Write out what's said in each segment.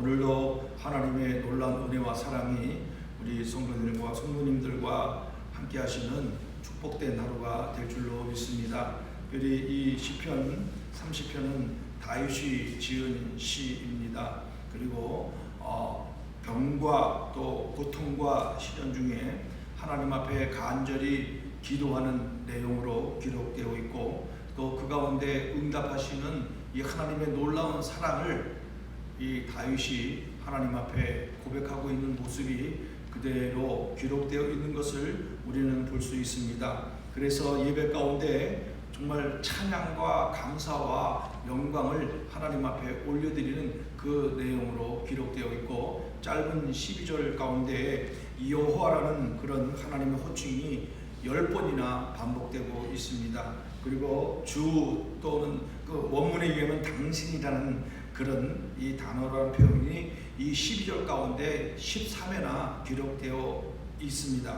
오늘도 하나님의 놀라운 은혜와 사랑이 우리 성도님들과 성도님들과 함께 하시는 축복된 하루가 될 줄로 믿습니다. 이 시편 30편은 다윗이 지은 시입니다. 그리고 병과 또 고통과 시련 중에 하나님 앞에 간절히 기도하는 내용으로 기록되어 있고, 또 그 가운데 응답하시는 이 하나님의 놀라운 사랑을 이 다윗이 하나님 앞에 고백하고 있는 모습이 그대로 기록되어 있는 것을 우리는 볼 수 있습니다. 그래서 예배 가운데 정말 찬양과 감사와 영광을 하나님 앞에 올려드리는 그 내용으로 기록되어 있고, 짧은 12절 가운데 여호와라는 그런 하나님의 호칭이 10번이나 반복되고 있습니다. 그리고 주 또는 그 원문에 의하면 당신이라는 그런 이 단어라는 표현이 이 12절 가운데 13회나 기록되어 있습니다.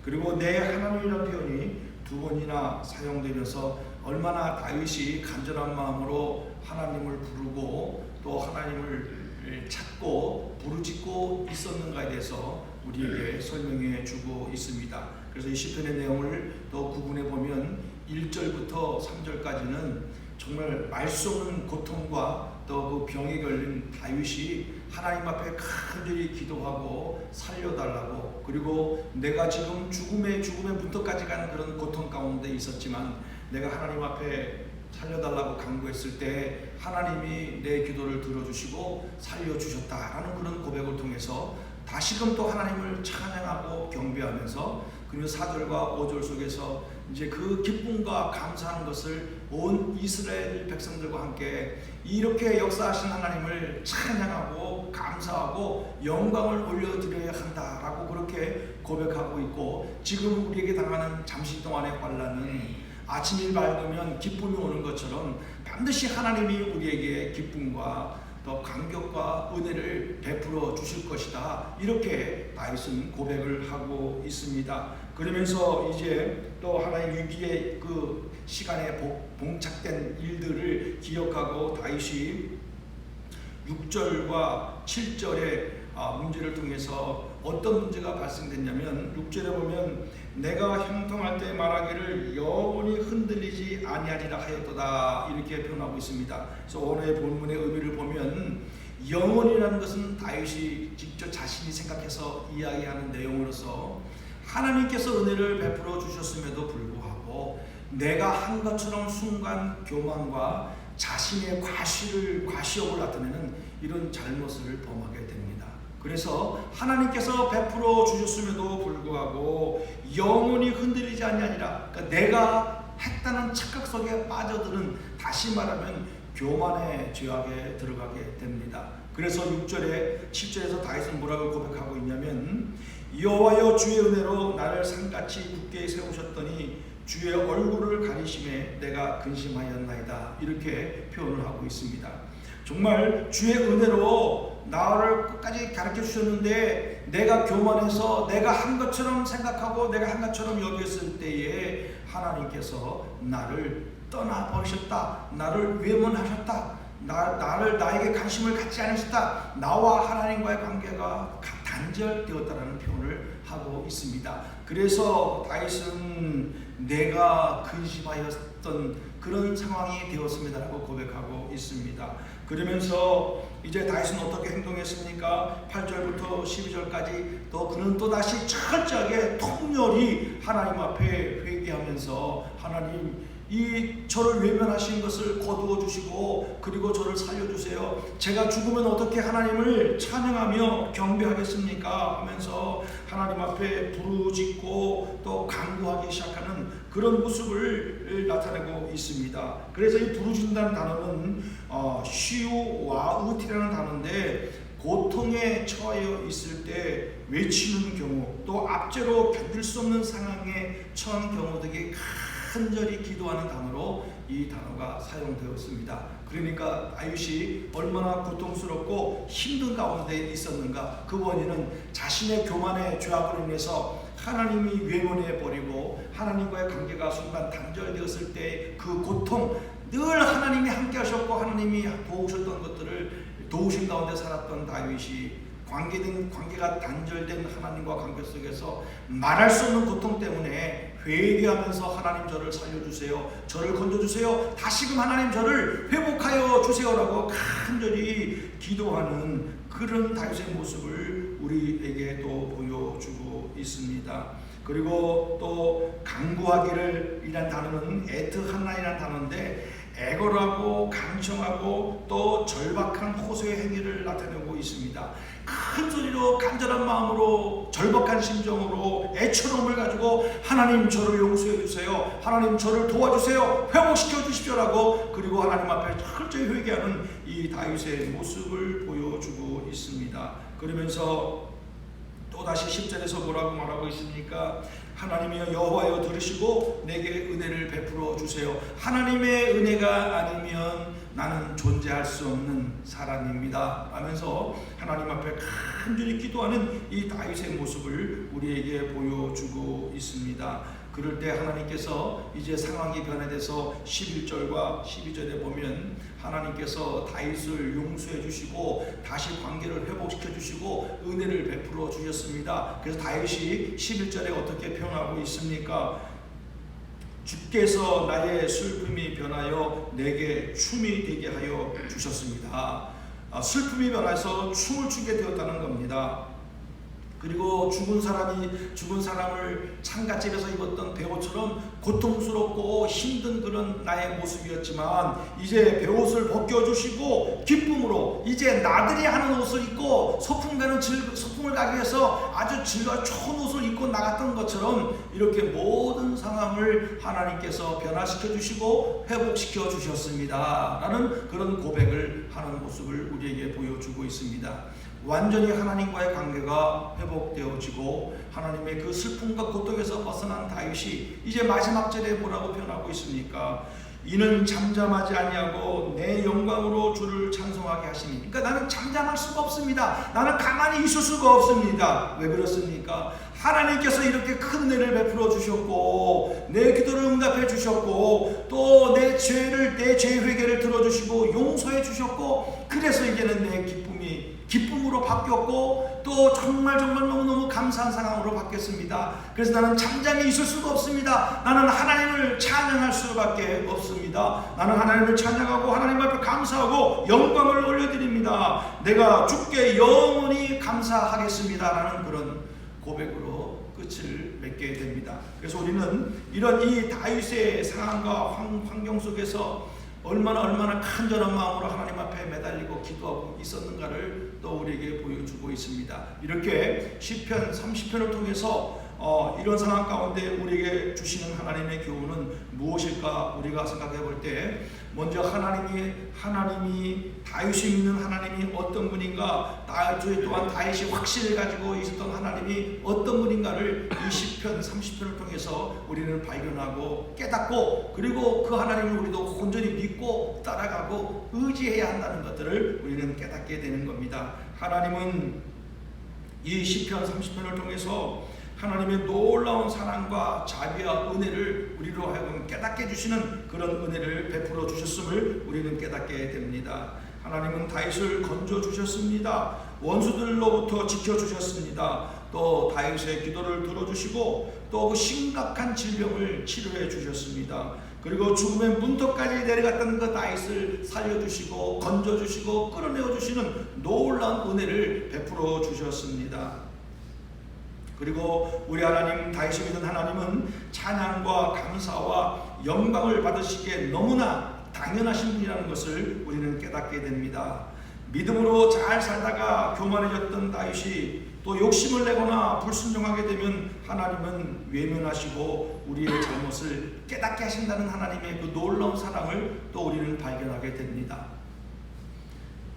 그리고 내 하나님이라는 표현이 2번이나 사용되면서 얼마나 다윗이 간절한 마음으로 하나님을 부르고 또 하나님을 찾고 부르짖고 있었는가에 대해서 우리에게 설명해 주고 있습니다. 그래서 이 시편의 내용을 또 구분해 보면 1절부터 3절까지는 정말 말 수 없는 고통과 또 그 병에 걸린 다윗이 하나님 앞에 간절히 기도하고 살려달라고, 그리고 내가 지금 죽음의 문턱까지 가는 그런 고통 가운데 있었지만 내가 하나님 앞에 살려달라고 간구했을 때 하나님이 내 기도를 들어주시고 살려주셨다라는 그런 고백을 통해서 다시금 또 하나님을 찬양하고 경배하면서, 그리고 4절과 5절 속에서 이제 그 기쁨과 감사하는 것을 온 이스라엘 백성들과 함께 이렇게 역사하신 하나님을 찬양하고 감사하고 영광을 올려드려야 한다라고 그렇게 고백하고 있고, 지금 우리에게 당하는 잠시 동안의 환난은 아침이 밝으면 기쁨이 오는 것처럼 반드시 하나님이 우리에게 기쁨과 또 감격과 은혜를 베풀어 주실 것이다, 이렇게 다윗은 고백을 하고 있습니다. 그러면서 이제 또 하나의 위기의 그 시간에 봉착된 일들을 기억하고 다윗이 6절과 7절의 문제를 통해서 어떤 문제가 발생됐냐면, 6절에 보면 내가 형통할 때 말하기를 영원히 흔들리지 아니하리라 하였도다, 이렇게 표현하고 있습니다. 그래서 오늘의 본문의 의미를 보면 영원이라는 것은 다윗이 직접 자신이 생각해서 이야기하는 내용으로서 하나님께서 은혜를 베풀어 주셨음에도 불구하고 내가 한 것처럼 순간 교만과 자신의 과시욕을 나타내는 이런 잘못을 범하게 됩니다. 그래서 하나님께서 베풀어 주셨음에도 불구하고 영원히 흔들리지 아니하니라, 그러니까 내가 했다는 착각 속에 빠져드는, 다시 말하면 교만의 죄악에 들어가게 됩니다. 그래서 6절에 7절에서 다윗은 뭐라고 고백하고 있냐면, 여호와여 주의 은혜로 나를 산같이 굳게 세우셨더니 주의 얼굴을 가리심에 내가 근심하였나이다, 이렇게 표현을 하고 있습니다. 정말 주의 은혜로 나를 끝까지 가르쳐 주셨는데 내가 교만해서 내가 한 것처럼 생각하고 내가 한 것처럼 여겼을 때에 하나님께서 나를 떠나버리셨다, 나를 외면하셨다, 나에게 관심을 갖지 않으셨다, 나와 하나님과의 관계가 단절되었다라는 표현을 하고 있습니다. 그래서 다윗은 내가 근심하였던 그런 상황이 되었습니다라고 고백하고 있습니다. 그러면서 이제 다윗은 어떻게 행동했습니까? 8절부터 12절까지 또 그는 또다시 철저하게 통렬히 하나님 앞에 회개하면서, 하나님 저를 외면하신 것을 거두어 주시고 그리고 저를 살려주세요. 제가 죽으면 어떻게 하나님을 찬양하며 경배하겠습니까? 하면서 하나님 앞에 부르짖고 또 간구하기 시작하는 그런 모습을 나타내고 있습니다. 그래서 이 부르짖는다는 단어는 시우와우티라는 단어인데, 고통에 처해 있을 때 외치는 경우, 또 압제로 견딜 수 없는 상황에 처한 경우 등에 간절히 기도하는 단어로 이 단어가 사용되었습니다. 그러니까 다윗이 얼마나 고통스럽고 힘든 가운데 있었는가, 그 원인은 자신의 교만의 죄악으로 인해서 하나님이 외면해 버리고 하나님과의 관계가 순간 단절되었을 때 그 고통, 늘 하나님이 함께 하셨고 하나님이 도우셨던 것들을 도우심 가운데 살았던 다윗이 관계가 단절된 하나님과 관계 속에서 말할 수 없는 고통 때문에 회개하면서 하나님 저를 살려주세요, 저를 건져주세요, 다시금 하나님 저를 회복하여 주세요라고 간절히 기도하는 그런 다윗의 모습을 우리에게 또 보여주고 있습니다. 그리고 또 강구하기를 이란 단어는 에트한나이라는 단어인데 애걸하고 간청하고 또 절박한 호소의 행위를 나타내고 있습니다. 큰 소리로 간절한 마음으로 절박한 심정으로 애처로움을 가지고 하나님 저를 용서해 주세요, 하나님 저를 도와주세요, 회복시켜 주십시오라고, 그리고 하나님 앞에 철저히 회개하는 이 다윗의 모습을 보여주고 있습니다. 그러면서 또다시 10절에서 뭐라고 말하고 있습니까? 하나님이여 여호와여 들으시고 내게 은혜를 베풀어 주세요. 하나님의 은혜가 아니면 나는 존재할 수 없는 사람입니다 하면서 하나님 앞에 간절히 기도하는 이 다윗의 모습을 우리에게 보여주고 있습니다. 그럴 때 하나님께서 이제 상황이 변화돼서 11절과 12절에 보면 하나님께서 다윗을 용서해 주시고 다시 관계를 회복시켜 주시고 은혜를 베풀어 주셨습니다. 그래서 다윗이 11절에 어떻게 표현하고 있습니까? 주께서 나의 슬픔이 변하여 내게 춤이 되게 하여 주셨습니다. 슬픔이 변해서 춤을 추게 되었다는 겁니다. 그리고 죽은 사람을 창갓집에서 입었던 베옷처럼 고통스럽고 힘든 그런 나의 모습이었지만 이제 베옷을 벗겨주시고 기쁨으로 이제 나들이 하는 옷을 입고 소풍을 가기 위해서 아주 즐거운 좋은 옷을 입고 나갔던 것처럼 이렇게 모든 상황을 하나님께서 변화시켜 주시고 회복시켜 주셨습니다 라는 그런 고백을 하는 모습을 우리에게 보여주고 있습니다. 완전히 하나님과의 관계가 회복되어지고 하나님의 그 슬픔과 고통에서 벗어난 다윗이 이제 마지막 절에 뭐라고 표현하고 있습니까? 이는 잠잠하지 아니하고 내 영광으로 주를 찬송하게 하시니. 그러니까 나는 잠잠할 수가 없습니다. 나는 가만히 있을 수가 없습니다. 왜 그렇습니까? 하나님께서 이렇게 큰 은혜를 베풀어 주셨고 내 기도를 응답해 주셨고 또 내 죄 회개를 들어주시고 용서해 주셨고, 그래서 이제는 내 기쁨으로 바뀌었고 또 정말 너무너무 감사한 상황으로 바뀌었습니다. 그래서 나는 잠잠히 있을 수가 없습니다. 나는 하나님을 찬양할 수밖에 없습니다. 나는 하나님을 찬양하고 하나님 앞에 감사하고 영광을 올려드립니다. 내가 주께 영원히 감사하겠습니다 라는 그런 고백으로 끝을 맺게 됩니다. 그래서 우리는 이런 이 다윗의 상황과 환경 속에서 얼마나 간절한 마음으로 하나님 앞에 매달리고 기도하고 있었는가를 또 우리에게 보여주고 있습니다. 이렇게 시편 30편을 통해서 이런 상황 가운데 우리에게 주시는 하나님의 교훈은 무엇일까 우리가 생각해 볼 때, 먼저 하나님이 다윗이 믿는 하나님이 어떤 분인가, 또한 다윗이 확신을 가지고 있었던 하나님이 어떤 분인가를 이 시편 30편을 통해서 우리는 발견하고 깨닫고, 그리고 그 하나님을 우리도 온전히 믿고 따라가고 의지해야 한다는 것들을 우리는 깨닫게 되는 겁니다. 하나님은 이 시편 30편을 통해서 하나님의 놀라운 사랑과 자비와 은혜를 우리로 하여금 깨닫게 해주시는 그런 은혜를 베풀어 주셨음을 우리는 깨닫게 됩니다. 하나님은 다윗을 건져 주셨습니다. 원수들로부터 지켜 주셨습니다. 또 다윗의 기도를 들어주시고 또 그 심각한 질병을 치료해 주셨습니다. 그리고 죽음의 문턱까지 내려갔던 그 다윗을 살려주시고 건져주시고 끌어내어주시는 놀라운 은혜를 베풀어 주셨습니다. 그리고 우리 하나님, 다윗이 믿는 하나님은 찬양과 감사와 영광을 받으시기에 너무나 당연하신 분이라는 것을 우리는 깨닫게 됩니다. 믿음으로 잘 살다가 교만해졌던 다윗이 또 욕심을 내거나 불순종하게 되면 하나님은 외면하시고 우리의 잘못을 깨닫게 하신다는 하나님의 그 놀라운 사랑을 또 우리는 발견하게 됩니다.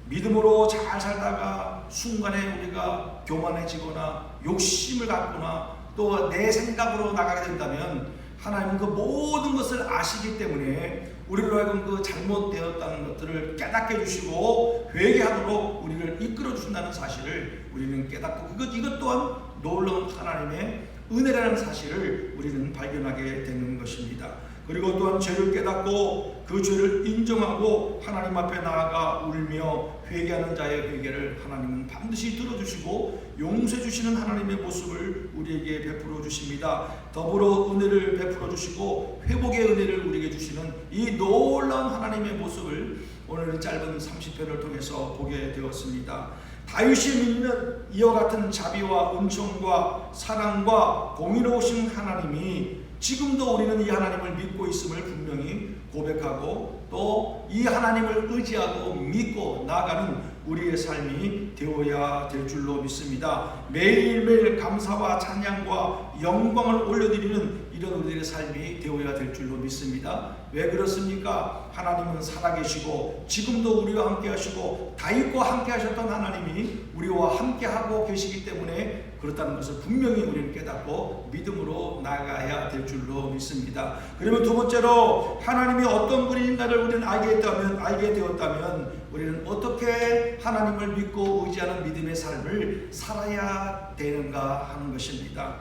믿음으로 잘 살다가 순간에 우리가 교만해지거나 욕심을 갖거나 또 내 생각으로 나가게 된다면 하나님은 그 모든 것을 아시기 때문에 우리로 하여금 그 잘못되었다는 것들을 깨닫게 해주시고 회개하도록 우리를 이끌어 주신다는 사실을 우리는 깨닫고, 이것 또한 놀라운 하나님의 은혜라는 사실을 우리는 발견하게 되는 것입니다. 그리고 또한 죄를 깨닫고 그 죄를 인정하고 하나님 앞에 나아가 울며 회개하는 자의 회개를 하나님은 반드시 들어주시고 용서해 주시는 하나님의 모습을 우리에게 베풀어 주십니다. 더불어 은혜를 베풀어 주시고 회복의 은혜를 우리에게 주시는 이 놀라운 하나님의 모습을 오늘 짧은 30편을 통해서 보게 되었습니다. 다윗이 믿는 이와 같은 자비와 은총과 사랑과 공의로우신 하나님이 지금도 우리는 이 하나님을 믿고 있음을 분명히 고백하고 또 이 하나님을 의지하고 믿고 나아가는 우리의 삶이 되어야 될 줄로 믿습니다. 매일매일 감사와 찬양과 영광을 올려드리는 이런 우리들의 삶이 되어야 될 줄로 믿습니다. 왜 그렇습니까? 하나님은 살아계시고 지금도 우리와 함께 하시고 다윗과 함께 하셨던 하나님이 우리와 함께 하고 계시기 때문에 그렇다는 것을 분명히 우리는 깨닫고 믿음으로 나아가야 될 줄로 믿습니다. 그러면 두 번째로 하나님이 어떤 분인가를 우리는 알게 되었다면 우리는 어떻게 하나님을 믿고 의지하는 믿음의 삶을 살아야 되는가 하는 것입니다.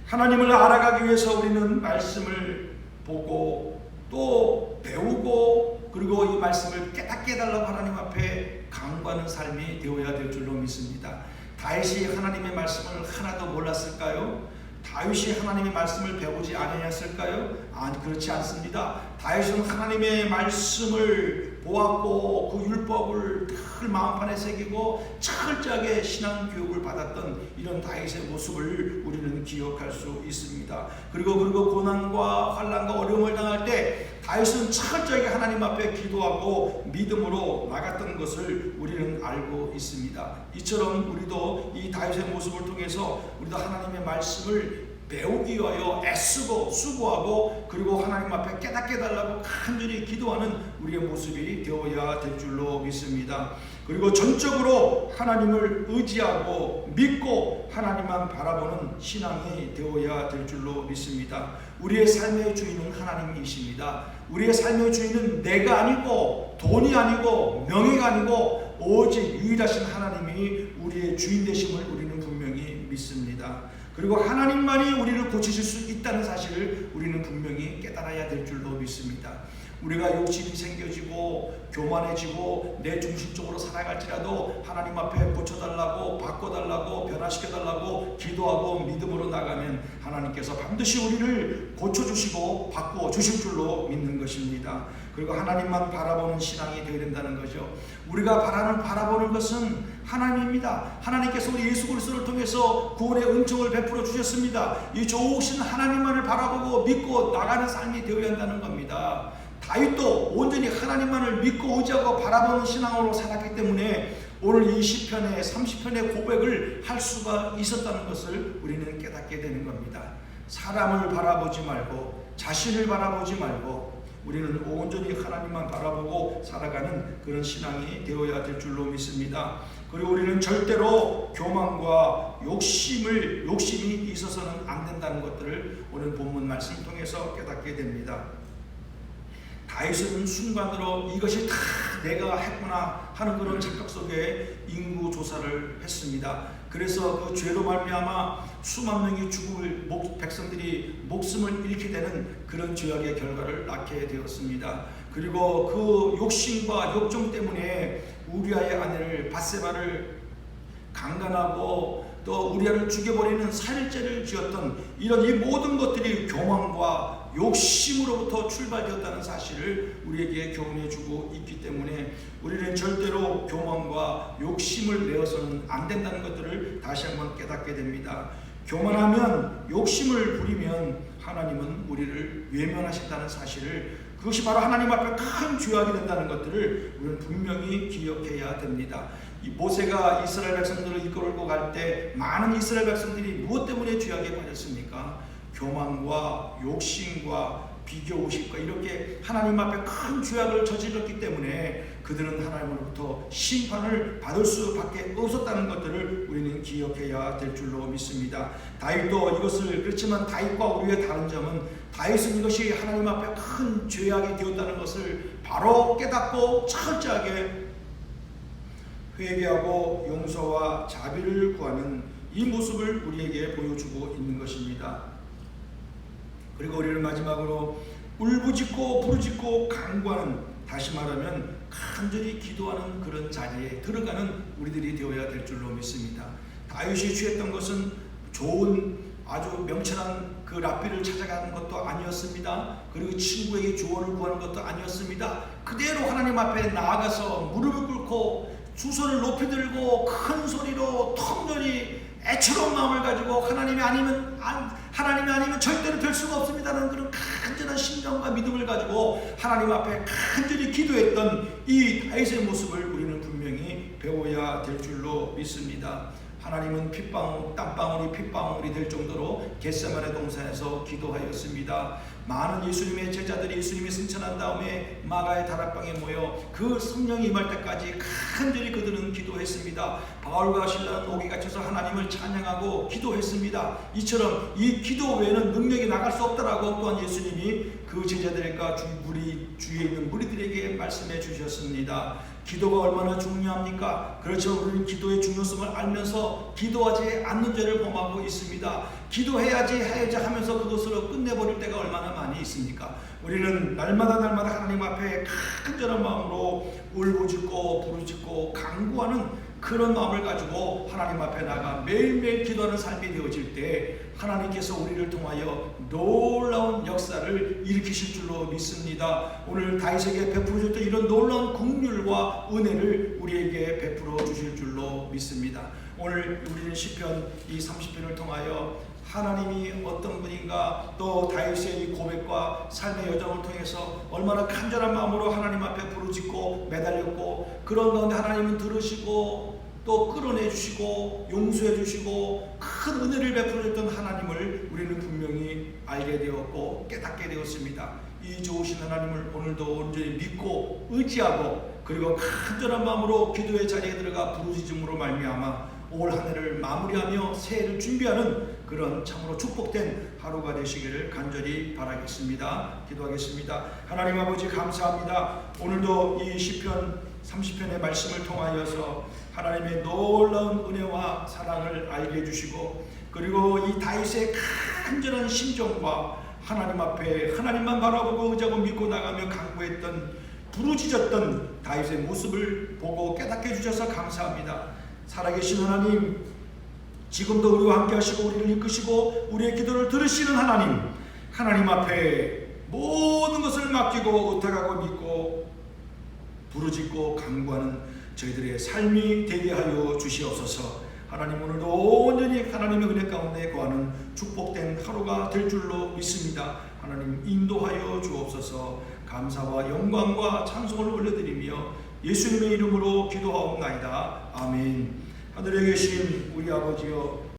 하나님을 알아가기 위해서 우리는 말씀을 보고 또 배우고 그리고 이 말씀을 깨닫게 해달라고 하나님 앞에 간구하는 삶이 되어야 될 줄로 믿습니다. 다윗이 하나님의 말씀을 하나도 몰랐을까요? 다윗이 하나님의 말씀을 배우지 아니했을까요? 그렇지 않습니다. 다윗은 하나님의 말씀을 보았고 그 율법을 늘 마음판에 새기고 철저하게 신앙 교육을 받았던 이런 다윗의 모습을 우리는 기억할 수 있습니다. 그리고 고난과 환난과 어려움을 당할 때 다윗은 철저하게 하나님 앞에 기도하고 믿음으로 나갔던 것을 우리는 알고 있습니다. 이처럼 우리도 이 다윗의 모습을 통해서 우리도 하나님의 말씀을 배우기 위하여 애쓰고 수고하고 그리고 하나님 앞에 깨닫게 해달라고 간절히 기도하는 우리의 모습이 되어야 될 줄로 믿습니다. 그리고 전적으로 하나님을 의지하고 믿고 하나님만 바라보는 신앙이 되어야 될 줄로 믿습니다. 우리의 삶의 주인은 하나님이십니다. 우리의 삶의 주인은 내가 아니고 돈이 아니고 명예가 아니고 오직 유일하신 하나님이 우리의 주인 되심을 우리는 분명히 믿습니다. 그리고 하나님만이 우리를 고치실 수 있다는 사실을 우리는 분명히 깨달아야 될 줄로 믿습니다. 우리가 욕심이 생겨지고 교만해지고 내 중심적으로 살아갈지라도 하나님 앞에 고쳐달라고 바꿔달라고 변화시켜달라고 기도하고 믿음으로 나가면 하나님께서 반드시 우리를 고쳐주시고 바꿔주실 줄로 믿는 것입니다. 그리고 하나님만 바라보는 신앙이 되어야 된다는 거죠. 우리가 바라보는 것은 하나님입니다. 하나님께서 우리 예수 그리스도를 통해서 구원의 은총을 베풀어 주셨습니다. 이 좋으신 하나님만을 바라보고 믿고 나가는 삶이 되어야 한다는 겁니다. 다윗도 온전히 하나님만을 믿고 의지하고 바라보는 신앙으로 살았기 때문에 오늘 이 시편의 30편의 고백을 할 수가 있었다는 것을 우리는 깨닫게 되는 겁니다. 사람을 바라보지 말고 자신을 바라보지 말고 우리는 온전히 하나님만 바라보고 살아가는 그런 신앙이 되어야 될 줄로 믿습니다. 그리고 우리는 절대로 교만과 욕심이 있어서는 안 된다는 것들을 오늘 본문 말씀을 통해서 깨닫게 됩니다. 다윗은 순간으로 이것이 다 내가 했구나 하는 그런 착각 속에 인구 조사를 했습니다. 그래서 그 죄로 말미암아 수만 명이 죽을 백성들이 목숨을 잃게 되는 그런 죄악의 결과를 낳게 되었습니다. 그리고 그 욕심과 욕정 때문에 우리아의 아내를 밧세바를 강간하고 또 우리아를 죽여버리는 살인죄를 지었던 이런 이 모든 것들이 교만과 욕심으로부터 출발되었다는 사실을 우리에게 교훈해주고 있기 때문에 우리는 절대로 교만과 욕심을 내어서는 안 된다는 것들을 다시 한번 깨닫게 됩니다. 교만하면 욕심을 부리면 하나님은 우리를 외면하신다는 사실을 그것이 바로 하나님 앞에 큰 죄악이 된다는 것들을 우리는 분명히 기억해야 됩니다. 이 모세가 이스라엘 백성들을 이끌고 갈 때 많은 이스라엘 백성들이 무엇 때문에 죄악에 빠졌습니까? 교만과 욕심과 비교의식과 이렇게 하나님 앞에 큰 죄악을 저질렀기 때문에 그들은 하나님으로부터 심판을 받을 수밖에 없었다는 것들을 우리는 기억해야 될 줄로 믿습니다. 다윗도 이것을 그렇지만 다윗과 우리의 다른 점은 다윗은 이것이 하나님 앞에 큰 죄악이 되었다는 것을 바로 깨닫고 철저하게 회개하고 용서와 자비를 구하는 이 모습을 우리에게 보여주고 있는 것입니다. 그리고 우리는 마지막으로 울부짖고 부르짖고 간구하는, 다시 말하면 간절히 기도하는 그런 자리에 들어가는 우리들이 되어야 될 줄로 믿습니다. 다윗이 취했던 것은 좋은 아주 명철한 그 랍비를 찾아가는 것도 아니었습니다. 그리고 친구에게 조언을 구하는 것도 아니었습니다. 그대로 하나님 앞에 나아가서 무릎을 꿇고 두 손을 높이 들고 큰 소리로 통렬히 애처로운 마음을 가지고 하나님이 아니면 절대로 될 수가 없습니다라는 그런 간절한 신념과 믿음을 가지고 하나님 앞에 간절히 기도했던 이 다윗의 모습을 우리는 분명히 배워야 될 줄로 믿습니다. 하나님은 땀방울이 핏방울이 될 정도로 겟세마네 동산에서 기도하였습니다. 많은 예수님의 제자들이 예수님이 승천한 다음에 마가의 다락방에 모여 그 성령이 임할 때까지 간절히 그들은 기도했습니다. 바울과 실라는 옥에 갇혀서 하나님을 찬양하고 기도했습니다. 이처럼 이 기도 외에는 능력이 나갈 수 없다라고 또한 예수님이 그 제자들과 주위에 있는 무리들에게 말씀해 주셨습니다. 기도가 얼마나 중요합니까? 그렇지만 우리는 기도의 중요성을 알면서 기도하지 않는 죄를 범하고 있습니다. 기도해야지 하면서 그것으로 끝내버릴 때가 얼마나 많이 있습니까? 우리는 날마다 하나님 앞에 간절한 마음으로 울부짖고 부르짖고 간구하는 그런 마음을 가지고 하나님 앞에 나가 매일매일 기도하는 삶이 되어질 때 하나님께서 우리를 통하여 놀라운 역사를 일으키실 줄로 믿습니다. 오늘 다윗에게 베풀어 줬던 이런 놀라운 긍휼과 은혜를 우리에게 베풀어 주실 줄로 믿습니다. 오늘 우리는 시편 이 30편을 통하여 하나님이 어떤 분인가, 또 다윗의 이 고백과 삶의 여정을 통해서 얼마나 간절한 마음으로 하나님 앞에 부르짖고 매달렸고, 그런 가운데 하나님은 들으시고 또 끌어내 주시고 용서해 주시고 큰 은혜를 베풀어 줬던 하나님을 우리는 분명히 알게 되었고 깨닫게 되었습니다. 이 좋으신 하나님을 오늘도 온전히 믿고 의지하고, 그리고 간절한 마음으로 기도의 자리에 들어가 부르짖음으로 말미암아 올 한 해를 마무리하며 새해를 준비하는 그런 참으로 축복된 하루가 되시기를 간절히 바라겠습니다. 기도하겠습니다. 하나님 아버지 감사합니다. 오늘도 이 시편 30편의 말씀을 통하여서 하나님의 놀라운 은혜와 사랑을 알게 해주시고, 그리고 이 다윗의 간절한 심정과 하나님 앞에 하나님만 바라보고 의지하고 믿고 나가며 간구했던, 부르짖었던 다윗의 모습을 보고 깨닫게 해주셔서 감사합니다. 살아계신 하나님, 지금도 우리와 함께 하시고 우리를 이끄시고 우리의 기도를 들으시는 하나님 앞에 모든 것을 맡기고 의탁하고 믿고 부르짖고 간구하는 저희들의 삶이 되게 하여 주시옵소서. 하나님, 오늘도 온전히 하나님의 은혜 가운데 거하는 축복된 하루가 될 줄로 믿습니다. 하나님 인도하여 주옵소서. 감사와 영광과 찬송을 올려드리며 예수님의 이름으로 기도하옵나이다. 아멘. 하늘에 계신 우리 아버지여,